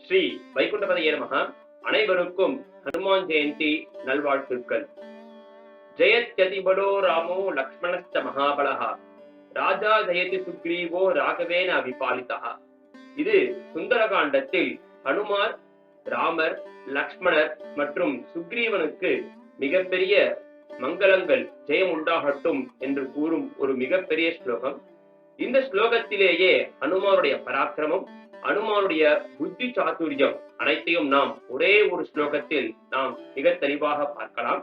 ஸ்ரீ வைகுண்டபதையே நமக. அனைவருக்கும் ஹனுமான் ஜெயந்தி நல்வாழ்த்துக்கள். ஜெயத்யதிபலோ ராமோ லக்ஷ்மணஸ்ச மகாபலஹ ராஜா ஜெயதி சுக்ரீவோ ராகவேன அபிபாலிதஹ. இது சுந்தரகாண்டத்தில் ஹனுமார், ராமர், லக்ஷ்மணர் மற்றும் சுக்ரீவனுக்கு மிகப்பெரிய மங்களங்கள் ஜெயம் உண்டாகட்டும் என்று கூறும் ஒரு மிகப்பெரிய ஸ்லோகம். இந்த ஸ்லோகத்திலேயே ஹனுமானுடைய பராக்கிரமம், ஹனுமானுடைய புத்தி சாதுரியம் அனைத்தையும் நாம் ஒரே ஒரு ஸ்லோகத்தில் நாம் மிக தெளிவாக பார்க்கலாம்.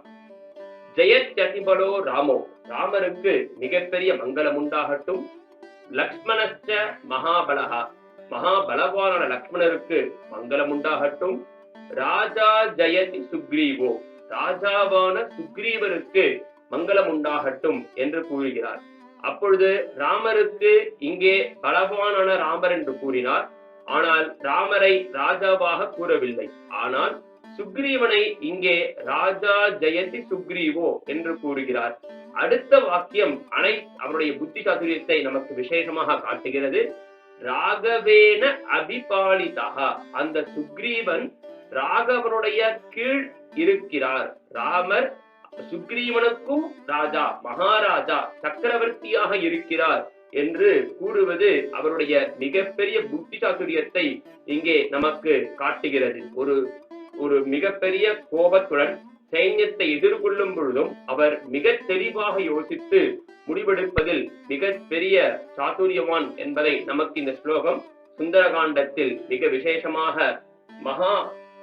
ஜெயத்யதிபலோ ராமோ, ராமருக்கு மிகப்பெரிய மங்களம் உண்டாகட்டும். லக்ஷ்மணஸ்ச மகாபலஹா, மகாபலவான லக்ஷ்மணருக்கு மங்களம் உண்டாகட்டும். ராஜா ஜெயதி சுக்ரீவோ, ராஜாவான சுக்ரீவருக்கு மங்களம் உண்டாகட்டும் என்று கூறுகிறார். அப்பொழுது ராமருக்கு இங்கே பலவானான ராமர் என்று கூறினார். ஆனால் ராமரை ராஜாவாக கூறவில்லை. ஆனால் சுக்ரீவனை இங்கே ராஜா ஜெயதி சுக்ரீவோ என்று கூறுகிறார். அடுத்த வாக்கியம் அவருடைய புத்தி சாதுரியத்தை நமக்கு விசேஷமாக காட்டுகிறது. ராகவேன அபிபாலிதா, அந்த சுக்ரீவன் ராகவனுடைய கீழ் இருக்கிறார். ராமர் சுக்ரீவனுக்கும் ராஜா, மகாராஜா, சக்கரவர்த்தியாக இருக்கிறார் என்று கூறுவது அவருடைய மிகப்பெரிய புத்தி சாதுரியத்தை இங்கே நமக்கு காட்டுகிறது. ஒரு மிகப்பெரிய கோபத்துடன் சைன்யத்தை எதிர்கொள்ளும் பொழுதும் அவர் மிக தெளிவாக யோசித்து முடிவெடுப்பதில் மிக பெரிய சாதுரியவான் என்பதை நமக்கு இந்த ஸ்லோகம் சுந்தரகாண்டத்தில் மிக விசேஷமாக மகா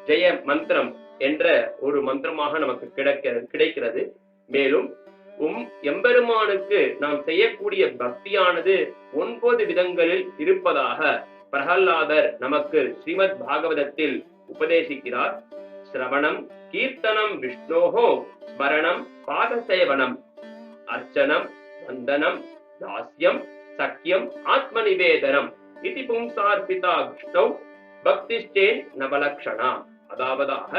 ஜெய மந்திரம் என்ற ஒரு மந்திரமாக நமக்கு கிடைக்கிறது. மேலும் எம்பெருமானுக்கு நாம் செய்யக்கூடிய பக்தியானது 9 விதங்களில் இருப்பதாக பிரகலாதர் நமக்கு ஸ்ரீமத் பாகவதத்தில் உபதேசிக்கிறார். சிரவணம், கீர்த்தனம், விஷ்ணோஹோ ஸ்மரணம், பாதசேவனம், அர்ச்சனம், வந்தனம், தாஸ்யம், சக்கியம், ஆத்மநிவேதனம் இதி பும்சார்பிதா விஷ்ணு பக்திஷ்டேன் நவலக்ஷணா. அதாவதாக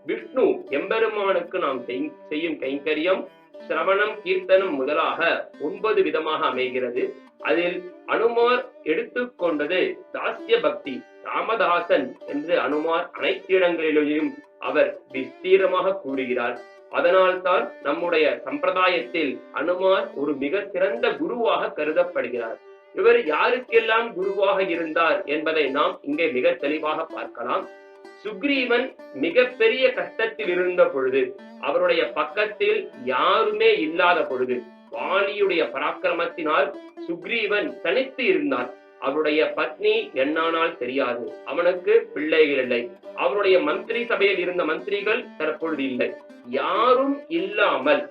விஷ்ணு எம்பெருமானுக்கு நாம் செய்யும் கைங்கரியம் சிரவணம், கீர்த்தனம் முதலாக 9 விதமாக அமைகிறது. அதில் அனுமார் எடுத்துக்கொண்டது தாஸ்ய பக்தி. ராமதாசன் என்று அனுமார் அனைத்து இடங்களிலும் அவர் விஸ்தீரமாக கூறுகிறார். அதனால்தான் நம்முடைய சம்பிரதாயத்தில் அனுமார் ஒரு மிக சிறந்த குருவாக கருதப்படுகிறார். இவர் யாருக்கெல்லாம் குருவாக இருந்தார் என்பதை நாம் இங்கே மிக தெளிவாக பார்க்கலாம். சுக்ரீவன் மிகப்பெரிய கஷ்டத்தில் இருந்த பொழுது, அவருடைய பக்கத்தில் யாருமே இல்லாத பொழுது, வாலியுடைய பராக்கிரமத்தினால் சுக்ரீவன் தனித்து இருந்தான். அவருடைய பத்னி என்னானால் தெரியாது, அவனுக்கு பிள்ளைகள் இல்லை, அவருடைய மந்திரி சபையில் இருந்த மந்திரிகள் தற்பொழுது இல்லை. யாரும் இல்லாமல்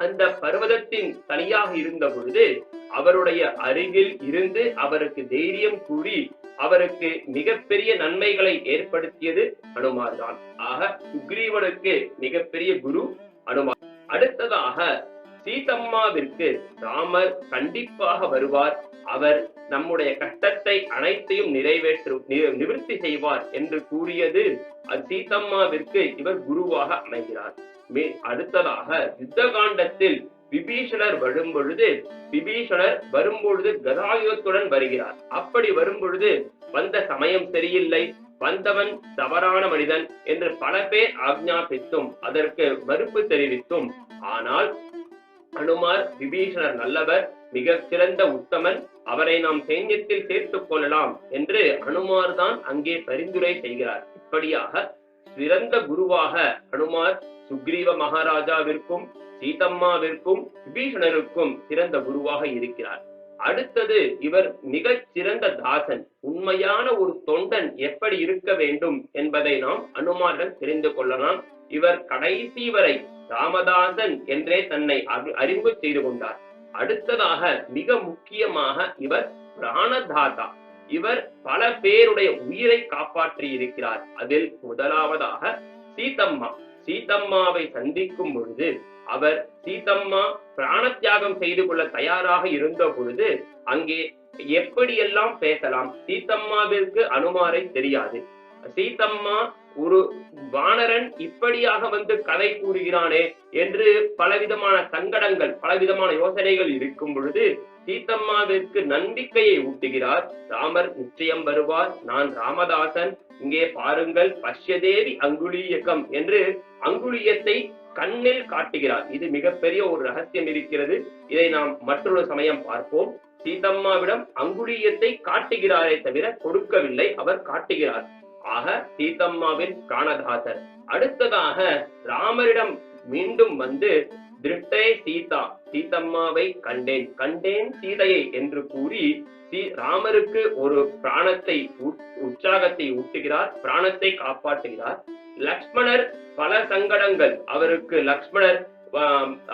அந்த பர்வதத்தின் தனியாக இருந்த பொழுது அவருடைய அருகில் இருந்து அவருக்கு தைரியம் கூறி அவருக்கு மிகப்பெரிய நன்மைகளை ஏற்படுத்தியது அனுமார் தான். ஆக சுக்ரீவனுக்கு மிகப்பெரிய குரு அனுமார். அடுத்ததாக சீதம்மாவிற்கு ராமர் கண்டிப்பாக வருவார், அவர் நம்முடைய கஷ்டத்தை அனைத்தையும் நிவர்த்தி செய்வார் என்று கூறியது சீதம்மாவிற்கு இவர் குருவாக அமைகிறார். அடுத்ததாக யுத்த காண்டத்தில் விபீஷணர் வரும்பொழுது கதாயுதத்துடன் வருகிறார். அப்படி வரும்பொழுது வந்த சமயம் சரியில்லை, வந்தவன் தவறான மனிதன் என்று பல பேர் ஆக்ஞாபித்தும் அதற்கு மறுப்பு தெரிவித்தும், ஆனால் அனுமார் விபீஷணர் நல்லவர், மிக சிறந்த உத்தமன், அவரை நாம் சைன்யத்தில் சேர்த்துக் கொள்ளலாம் என்று அனுமார் தான் அங்கே பரிந்துரை செய்கிறார். இப்படியாக சிறந்த குருவாக அனுமார் சுக்ரீவ மகாராஜாவிற்கும் சீதம்மாவிற்கும் விபீஷணருக்கும் சிறந்த குருவாக இருக்கிறார். அடுத்தது இவர் மிக சிறந்த தாசன். உண்மையான ஒரு தொண்டன் எப்படி இருக்க வேண்டும் என்பதை நாம் அனுமாரிடம் தெரிந்து கொள்ளலாம். இவர் கடைசி வரை ராமதாசன் என்றே தன்னை அறிமுகம் செய்து கொண்டார். அடுத்ததாக மிக முக்கியமாக இவர் பிராணதாதா. இவர் பல பேருடைய உயிரை காப்பாற்றி இருக்கிறார். அதில் முதலாவதாக சீதம்மாவை சந்திக்கும் பொழுது அவர் சீதம்மா பிராண தியாகம் செய்து கொள்ள தயாராக இருந்த பொழுது அங்கே எப்படியெல்லாம் பேசலாம். சீதம்மாவிற்கு அனுமாரை தெரியாது. சீதம்மா ஒரு வானரன் இப்படியாக வந்து கதை கூறுகிறானே என்று பலவிதமான சங்கடங்கள், பலவிதமான யோசனைகள் இருக்கும் பொழுது சீதம்மாவிற்கு நம்பிக்கையை ஊட்டுகிறார். ராமர் நிச்சயம் வருவார், நான் ராமதாசன், இங்கே பாருங்கள், பஷ்யதேவி அங்குலீயகம் என்று அங்குலியத்தை கண்ணில் காட்டுகிறார். இது மிகப்பெரிய ஒரு ரகசியம் இருக்கிறது. இதை நாம் மற்றொரு சமயம் பார்ப்போம். சீதம்மாவிடம் அங்குலியத்தை காட்டுகிறாரே தவிர கொடுக்கவில்லை, அவர் காட்டுகிறார். ஆக சீதம்மாவின் பிராணதாசர். அடுத்ததாக ராமரிடம் மீண்டும் வந்து திருட்டே சீதா, சீதம்மாவை கண்டேன், கண்டேன் சீதையை என்று கூறி ராமருக்கு ஒரு பிராணத்தை, உற்சாகத்தை ஊட்டுகிறார், பிராணத்தை காப்பாற்றுகிறார். லக்ஷ்மணர் பல சங்கடங்கள், அவருக்கு லக்ஷ்மணர்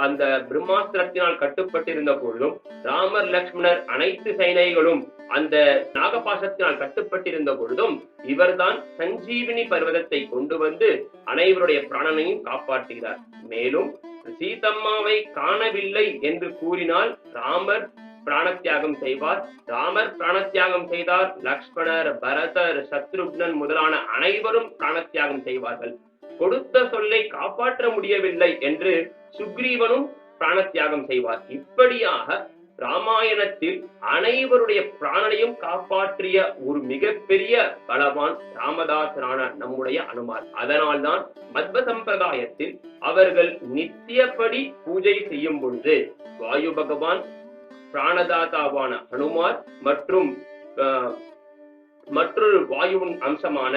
அந்த பிரம்மாஸ்திரத்தினால் கட்டுப்பட்டிருந்த பொழுதும், ராமர் லக்ஷ்மணர் அனைத்து சைனைகளும் அந்த நாகபாசத்தினால் கட்டுப்பட்டிருந்த பொழுதும் இவர்தான் சஞ்சீவினி பர்வதத்தை கொண்டு வந்து அனைவருடைய பிராணனையும் காப்பாற்றுகிறார். மேலும் சீதம்மாவை காணவில்லை என்று கூறினால் ராமர் பிராணத்தியாகம் செய்வார். ராமர் பிராணத்தியாகம் செய்தார், லக்ஷ்மணர், பரதர், சத்ருக்னன் முதலான அனைவரும் பிராணத்தியாகம் செய்வார்கள். கொடுத்த சொல்லை காப்பாற்ற முடியவில்லை என்று சுக்ரீவனும் பிராணத்தியாகம் செய்வார். இப்படியாக ராமாயணத்தில் அனைவருடைய பிராணனையும் காப்பாற்றிய ஒரு மிகப்பெரிய பலவான் ராமதாசரான நம்முடைய அனுமார். அதனால்தான் மத்வ சம்பிரதாயத்தில் அவர்கள் நித்தியப்படி பூஜை செய்யும் பொழுது வாயு பகவான், பிராணதாதாவான அனுமார் மற்றும் மற்றொரு வாயுவின் அம்சமான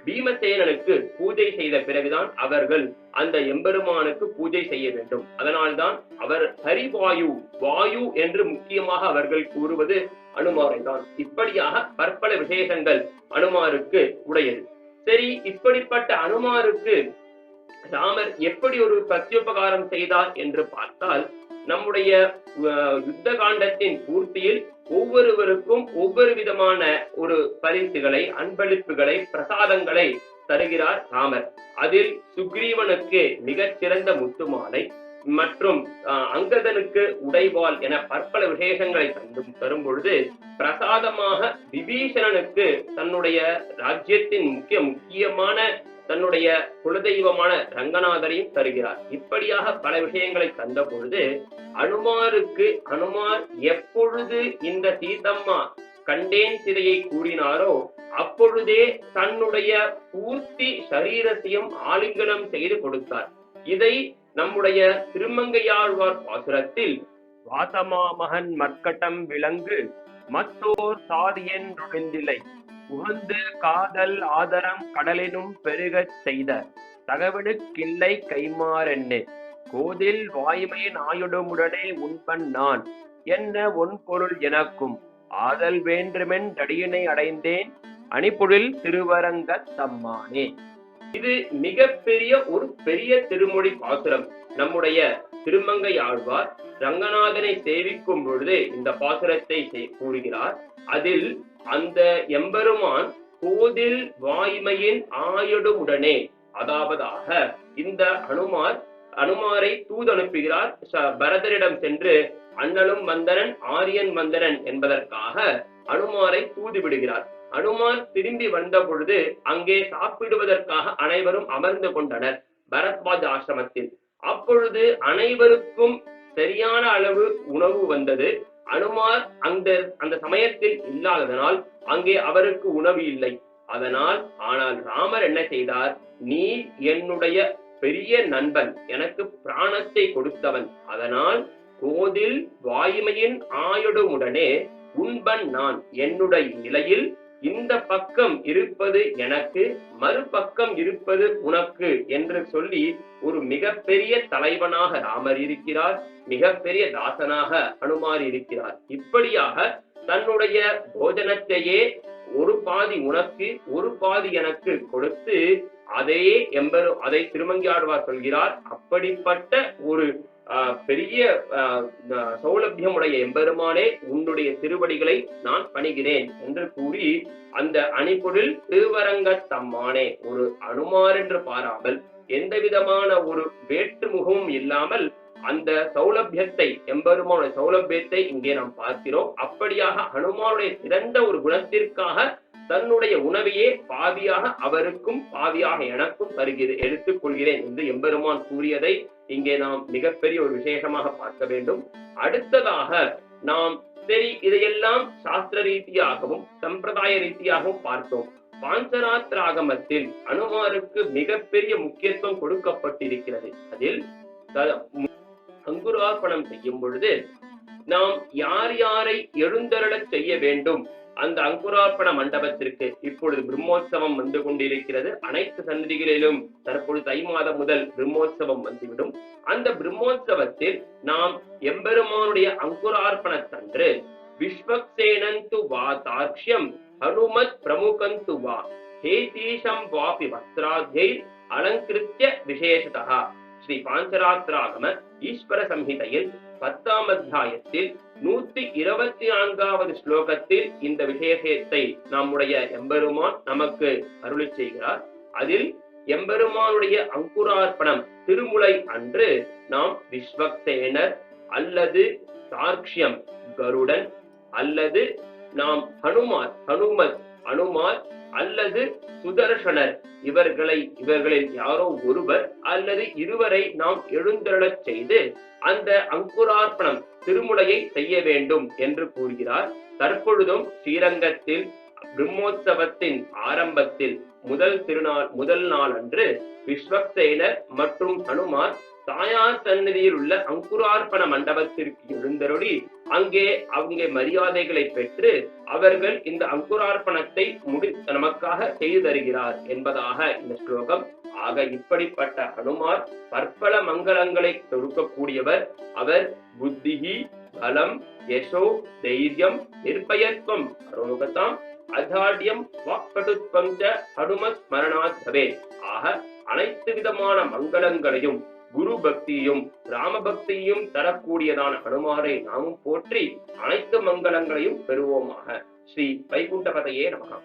பீமசேனனுக்கு பூஜை செய்த பிறகுதான் அவர்கள் அந்த எம்பெருமானுக்கு பூஜை செய்ய வேண்டும். அதனால்தான் அவர் ஹரிவாயு, வாயு என்று முக்கியமாக அவர்கள் கூறுவது அனுமாரை தான். இப்படியாக பற்பல விசேஷங்கள் அனுமாருக்கு உடையது. சரி, இப்படிப்பட்ட அனுமாருக்கு ராமர் எப்படி ஒரு பிரத்யுபகாரம் செய்தார் என்று பார்த்தால், நம்முடைய யுத்த காண்டத்தின் பூர்த்தியில் ஒவ்வொருவருக்கும் ஒவ்வொரு விதமான ஒரு பரிசுகளை, அன்பளிப்புகளை, பிரசாதங்களை தருகிறார் ராமர். அதில் சுக்ரீவனுக்கு மிகச் சிறந்த முத்து மாலை மற்றும் அங்கதனுக்கு உடைவாள் என பற்பல விசேஷங்களை தரும் பொழுது, பிரசாதமாக விபீஷணனுக்கு தன்னுடைய ராஜ்யத்தின் முக்கியமான தன்னுடைய குலதெய்வமான ரங்கநாதரையும் தருகிறார். இப்படியாக பல விஷயங்களை தந்த பொழுது அனுமார் எப்பொழுது இந்த சீதம்மா கண்டேன் சிதையை கூறினாரோ அப்பொழுதே தன்னுடைய பூர்த்தி சரீரத்தையும் ஆலிங்கனம் செய்து கொடுத்தார். இதை நம்முடைய திருமங்கையாழ்வார் பாசுரத்தில் வாசமா மகன் மற்கட்டம் விலங்கு மத்தோர் சாதியன் ருழிந்திலை உகந்து காதல் ஆதரம் கடலினும் பெருகச் செய்த தகவனுக்கில்லை கைமாறென்னு கோதில் வாய்மை நாயுடுமுடனே உண்பன் நான் என்ன ஒன் பொருள் எனக்கும் ஆதல் வேண்டுமென் தடியினை அடைந்தேன் அணிபொழில் திருவரங்க தம்மானே. இது மிகப்பெரிய ஒரு பெரிய திருமொழி பாசுரம். நம்முடைய திருமங்கை ஆழ்வார் ரங்கநாதனை சேவிக்கும் பொழுது இந்த பாசுரத்தை கூறுகிறார். அதில் அந்த எம்பெருமான் கோதில் வாய்மையின் ஆயுடுமுடனே, அதாவதாக இந்த அனுமாரை தூதனுப்புகிறார். பரதரிடம் சென்று அண்ணலும் வந்தனன் ஆரியன் வந்தனன் என்பதற்காக அனுமாரை தூது விடுகிறார். அனுமார் திரும்பி வந்த பொழுது அங்கே சாப்பிடுவதற்காக அனைவரும் அமர்ந்து கொண்டனர் பரத்வாஜ் ஆசிரமத்தில். அப்பொழுது அனைவருக்கும் சரியான அளவு உணவு வந்தது. அனுமார் அந்த சமயத்தில் இல்லாததனால் அங்கே அவருக்கு உணவு இல்லை. ஆனால் ராமர் என்ன செய்தார்? நீ என்னுடைய பெரிய நண்பன், எனக்கு பிராணத்தை கொடுத்தவன், அதனால் கோதில் வாய்மையின் ஆயுடுமுடனே உண்பன் நான், என்னுடைய நிலையில் இந்த பக்கம் இருப்பது எனக்கு, மறுபக்கம் இருப்பது உனக்கு என்று சொல்லி ஒரு மிகப்பெரிய தலைவனாக ராமர் இருக்கிறார், மிகப்பெரிய தாசனாக அனுமார் இருக்கிறார். இப்படியாக தன்னுடைய போஜனத்தையே ஒரு பாதி உனக்கு ஒரு பாதி எனக்கு கொடுத்து அதை திருமங்கியாழ்வார் சொல்கிறார். அப்படிப்பட்ட ஒரு பெரிய சௌலபியமுடைய எம்பெருமானே, உன்னுடைய திருவடிகளை நான் பணிகிறேன் என்று கூறி அந்த அணிபொழில் திருவரங்க தம்மானே, ஒரு அனுமார் என்று பாராமல் எந்த விதமான ஒரு வேற்றுமுகமும் இல்லாமல் அந்த சௌலபியத்தை, எம்பெருமானுடைய சௌலபியத்தை இங்கே நாம் பார்க்கிறோம். அப்படியாக ஹனுமானுடைய சிறந்த ஒரு குணத்திற்காக தன்னுடைய உணவையே பாவியாக அவருக்கும் பாவியாக எனக்கும் எடுத்துக் கொள்கிறேன் என்று எம்பெருமான் கூறியதை இங்கே நாம் மிகப்பெரிய ஒரு விசேஷமாக பார்க்க வேண்டும். அடுத்ததாக நாம் சரி, இதையெல்லாம் சாஸ்திர ரீதியாகவும் சம்பிரதாய ரீதியாகவும் பார்த்தோம். பாஞ்சராத்திராகமத்தில் அனுமாருக்கு மிகப்பெரிய முக்கியத்துவம் கொடுக்கப்பட்டிருக்கிறது. அதில் அங்குரார்ப்பணம் செய்யும் பொழுது நாம் யார் யாரை எழுந்தருளச் செய்ய வேண்டும், அந்த அங்குரார்ப்பண மண்டபத்திற்கு இப்பொழுது பிரம்மோற்சவம் வந்து கொண்டிருக்கிறது. அனைத்து சன்னதிகளிலும் தற்பொழுது தை மாதம் முதல் பிரம்மோற்சவம் வந்துவிடும். அந்த பிரம்மோற்சவத்தில் நாம் எம்பெருமானுடைய அங்குரார்ப்பணத்தன்று விஸ்வக்சேனந்து வா தார்க்ஷ்யம் ஹனுமத் பிரமுகந்து வா ஹேதீஷம் வாபி வஸ்திராத்யை அலங்கிருத்ய விசேஷதா ஸ்ரீ பாஞ்சராத்திராகம ஈஸ்வர சம்ஹிதையில் 10ஆம் அத்தியாயத்தில் 124வது ஸ்லோகத்தில் இந்த விசேஷத்தை நம்முடைய எம்பெருமான் நமக்கு அருளி செய்கிறார். அதில் எம்பெருமானுடைய அங்குரார்ப்பணம் திருமுலை அன்று நாம் விஸ்வக்சேனர் அல்லது சார்க்ஷ்யம் கருடன் அல்லது நாம் அனுமார் அல்லது சுதர்சனர் இவர்களில் யாரோ ஒருவர் அல்லது இருவரை நாம் எழுந்தருளச் செய்து அந்த அங்குரார்ப்பணம் திருமுலையை செய்ய வேண்டும் என்று கூறுகிறார். தற்பொழுதும் ஸ்ரீரங்கத்தில் பிரம்மோற்சவத்தின் ஆரம்பத்தில் முதல் நாள் அன்று விஸ்வக்சேனர் மற்றும் ஹனுமார் தாயார் சன்னதியில் உள்ள அங்குரார்ப்பண மண்டபத்திற்கு எழுந்தருளி அங்கே மரியாதைகளை பெற்று அவர்கள் இந்த அங்குரார்ப்பணத்தை நமக்காக செய்து தருகிறார் என்பதாக இந்த ஸ்லோகம். ஆக இப்படிப்பட்ட ஹனுமார் பற்பல மங்களங்களை கொடுக்கக்கூடியவர். அவர் புத்திஹி பலம் யசோ தைரியம் நிர்பயத்வம் அரோகதாம் அதாட்யம் வாக்படுத்வம் ச ஹனுமத் ஸ்மரணாத் பவேத். ஆக அனைத்து விதமான மங்களங்களையும் குரு பக்தியும் ராம பக்தியும் தரக்கூடியதான ஹனுமாரை நாமும் போற்றி அனைத்து மங்களங்களையும் பெறுவோமாக. ஸ்ரீ வைகுண்டபதையே நமகம்.